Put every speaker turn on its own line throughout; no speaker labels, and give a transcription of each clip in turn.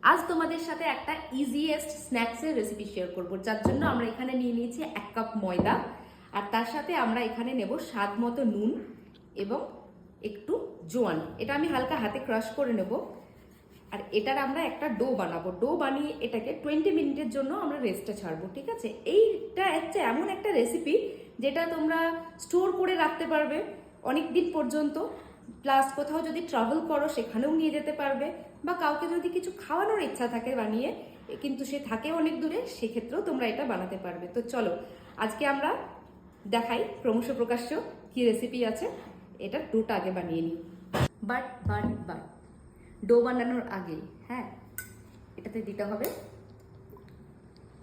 আজ তোমাদের সাথে একটা ইজিয়েস্ট স্ন্যাক্সের রেসিপি শেয়ার করব, যার জন্য আমরা এখানে নিয়ে নিয়েছি 1 কাপ ময়দা, আর তার সাথে আমরা এখানে নেব স্বাদ মতো নুন এবং একটু জোয়ান। এটা আমি হালকা হাতে ক্রাশ করে নেব। আর এটার আমরা একটা ডো বানাবো। ডো বানিয়ে এটাকে 20 মিনিটের জন্য আমরা রেস্টে ছাড়বো, ঠিক আছে? এইটা হচ্ছে এমন একটা রেসিপি যেটা তোমরা স্টোর করে রাখতে পারবে অনেক দিন পর্যন্ত, প্লাস কোথাও যদি ট্রাভেল করো সেখানেও নিয়ে যেতে পারবে, বা কাউকে যদি কিছু খাওয়ানোর ইচ্ছা থাকে বানিয়ে, কিন্তু সে থাকে অনেক দূরে, সেক্ষেত্রেও তোমরা এটা বানাতে পারবে। তো চলো আজকে আমরা দেখাই ক্রমশ প্রকাশ্য কি রেসিপি আছে। এটা ডোটা আগে বানিয়ে নিই। বাট ডো বানানোর আগে এটাতে দিতে হবে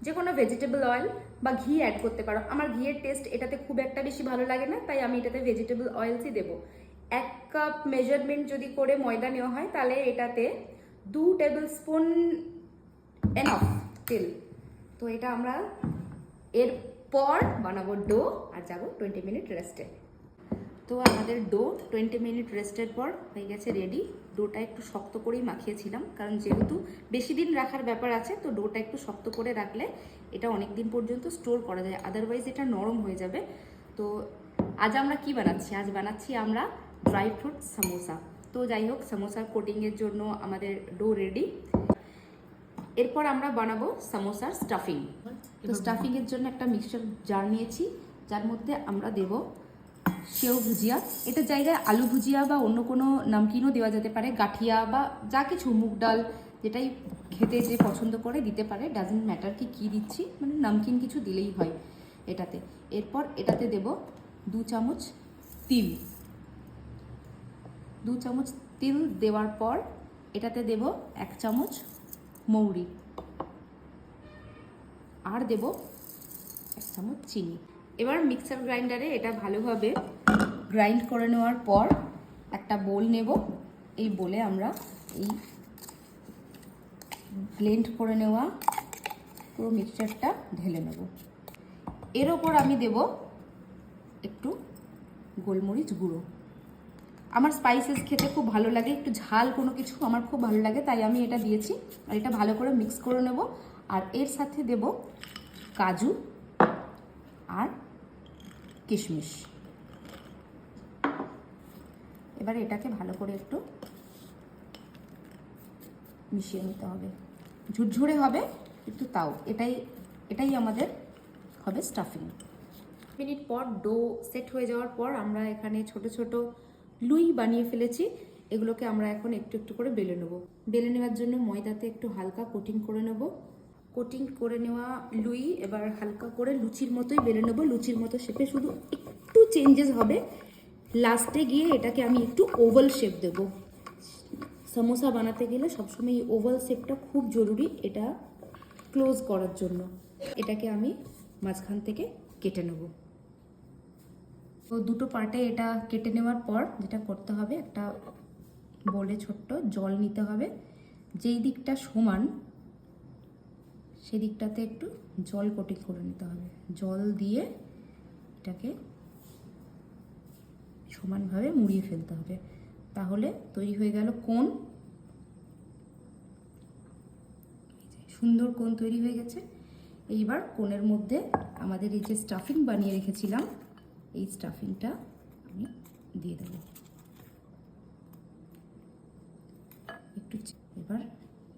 যে কোনো ভেজিটেবল অয়েল বা ঘি অ্যাড করতে পারো। আমার ঘিয়ের টেস্ট এটাতে খুব একটা বেশি ভালো লাগে না, তাই আমি এটাতে ভেজিটেবল অয়েলসই দেবো। 1 কাপ মেজারমেন্ট যদি করে ময়দা নেওয়া হয় তাহলে এটাতে 2 টেবিল স্পুন এনাফ তেল। তো এটা আমরা এরপর বানাবো ডো আর যাবো 20 মিনিট রেস্টে। তো আমাদের ডো 20 মিনিট রেস্টের পর হয়ে গেছে রেডি। ডোটা একটু শক্ত করেই মাখিয়েছিলাম, কারণ যেহেতু বেশি দিন রাখার ব্যাপার আছে, তো ডোটা একটু শক্ত করে রাখলে এটা অনেক দিন পর্যন্ত স্টোর করা যায়, আদারওয়াইজ এটা নরম হয়ে যাবে। তো আজ আমরা কি বানাচ্ছি? আজ বানাচ্ছি আমরা ড্রাই ফ্রুট সামোসা। তো যাই হোক, সামোসার কোটিংয়ের জন্য আমাদের ডো রেডি। এরপর আমরা বানাবো সামোসার স্টাফিং। তো স্টাফিংয়ের জন্য একটা মিক্সচার জার নিয়েছি, যার মধ্যে আমরা দেব সেও ভুজিয়া। এটার জায়গায় আলু ভুজিয়া বা অন্য কোনো নামকিনও দেওয়া যেতে পারে, গাঠিয়া বা যা কিছু, মুগ ডাল, যেটাই খেতে যে পছন্দ করে দিতে পারে, ডাজেন্ট ম্যাটার কি কী দিচ্ছি, মানে নামকিন কিছু দিলেই হয় এটাতে। এরপর এটাতে দেব 2 চামচ তিল। 2 চামচ তিল দেওয়ার পর এটাতে দেব 1 চামচ মৌরি, আর দেব 1 চামচ চিনি। এবার মিক্সার গ্রাইন্ডারে এটা ভালোভাবে গ্রাইন্ড করে নেওয়ার পর একটা বোল নেব। এই বোলে আমরা এই ব্লেন্ড করে নেওয়া পুরো মিক্সচারটা ঢেলে নেব। এর ওপর আমি দেব একটু গোলমরিচ গুঁড়ো। আমার স্পাইসেস খেতে খুব ভালো লাগে, একটু ঝাল কোনো কিছু আমার খুব ভালো লাগে, তাই আমি এটা দিয়েছি। আর এটা ভালো করে মিক্স করে নেব। আর এর সাথে দেব কাজু আর কিশমিশ। এবারে এটাকে ভালো করে একটু মিশিয়ে নিতে হবে। ঝুরঝুরে হবে একটু, তাও এটাই আমাদের হবে স্টাফিং। মিনিট পর ডো সেট হয়ে যাওয়ার পর আমরা এখানে ছোট ছোট লুই বানিয়ে ফেলেছি। এগুলোকে আমরা এখন একটু একটু করে বেলে নেব। বেলে নেওয়ার জন্য ময়দাতে একটু হালকা কোটিং করে নেব। কোটিং করে নেওয়া লুই এবার হালকা করে লুচির মতোই বেলে নেব। লুচির মতো শেপে, শুধু একটু চেঞ্জেস হবে। লাস্টে গিয়ে এটাকে আমি একটু ওভাল শেপ দেব। সমোসা বানাতে গেলে সবসময় এই ওভাল শেপটা খুব জরুরি, এটা ক্লোজ করার জন্য। এটাকে আমি মাঝখান থেকে কেটে নেব। তো দুটো পার্টে এটা কেটে নেওয়ার পর যেটা করতে হবে, একটা বোলে ছোট্ট জল নিতে হবে। যেই দিকটা সমান সেদিকটাতে একটু জল কোটিং করে নিতে হবে। জল দিয়ে এটাকে সমানভাবে মুড়িয়ে ফেলতে হবে, তাহলে তৈরি হয়ে গেল কোন। সুন্দর কোন তৈরি হয়ে গেছে। এইবার কোনের মধ্যে আমাদের এই যে স্টাফিং বানিয়ে রেখেছিলাম, এই স্টাফিংটা আমি দিয়ে দেব একটু। এবার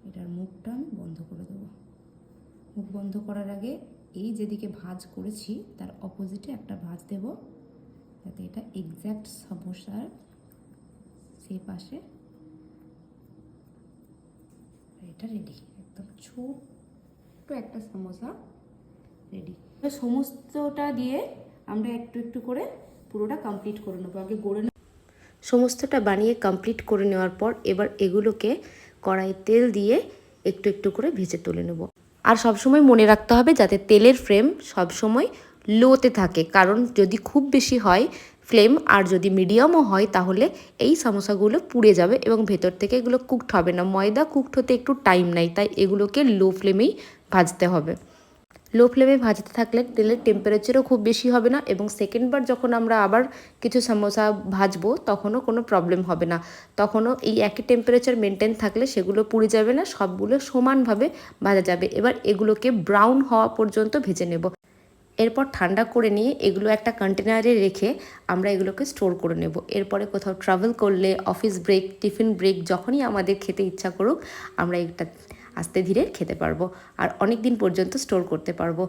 এটার মুখটা আমি বন্ধ করে দেব। মুখ বন্ধ করার আগে এই যেদিকে ভাঁজ করেছি তার অপোজিটে একটা ভাঁজ দেব, যাতে এটা এক্স্যাক্ট সমোসার সেই পাশে। এটা রেডি, একদম ছোট্ট একটা সমোসা রেডি। সমস্তটা দিয়ে আমরা একটু একটু করে পুরোটা কমপ্লিট করে নেবো। আগে গড়ে সমস্তটা বানিয়ে কমপ্লিট করে নেওয়ার পর এবার এগুলোকে কড়াই তেল দিয়ে একটু একটু করে ভেজে তুলে নেব। আর সবসময় মনে রাখতে হবে যাতে তেলের ফ্লেম সবসময় লোতে থাকে, কারণ যদি খুব বেশি হয় ফ্লেম আর যদি মিডিয়ামও হয় তাহলে এই সমোসাগুলো পুড়ে যাবে এবং ভেতর থেকে এগুলো কুকড হবে না। ময়দা কুকড হতে একটু টাইম নেয়, তাই এগুলোকে লো ফ্লেমেই ভাজতে হবে।
লো ফ্লেমে ভাজতে থাকলে তেলের টেম্পারেচারও খুব বেশি হবে না, এবং সেকেন্ডবার যখন আমরা আবার কিছু সমোসা ভাজবো তখনও কোনো প্রবলেম হবে না। তখনও এই একই টেম্পারেচার মেনটেন থাকলে সেগুলো পুড়ে যাবে না, সবগুলো সমানভাবে ভাজা যাবে। এবার এগুলোকে ব্রাউন হওয়া পর্যন্ত ভেজে নেব। এরপর ঠান্ডা করে নিয়ে এগুলো একটা কন্টেনারে রেখে আমরা এগুলোকে স্টোর করে নেব। এরপরে কোথাও ট্রাভেল করলে, অফিস ব্রেক, টিফিন ব্রেক, যখনই আমাদের খেতে ইচ্ছা করুক আমরা এটা আস্তে ধীরে খেতে পারবো আর অনেক দিন পর্যন্ত স্টোর করতে পারবো।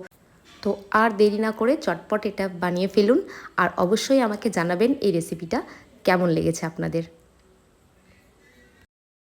তো আর দেরি না করে চটপট এটা বানিয়ে ফেলুন, আর অবশ্যই আমাকে জানাবেন এই রেসিপিটা কেমন লেগেছে আপনাদের।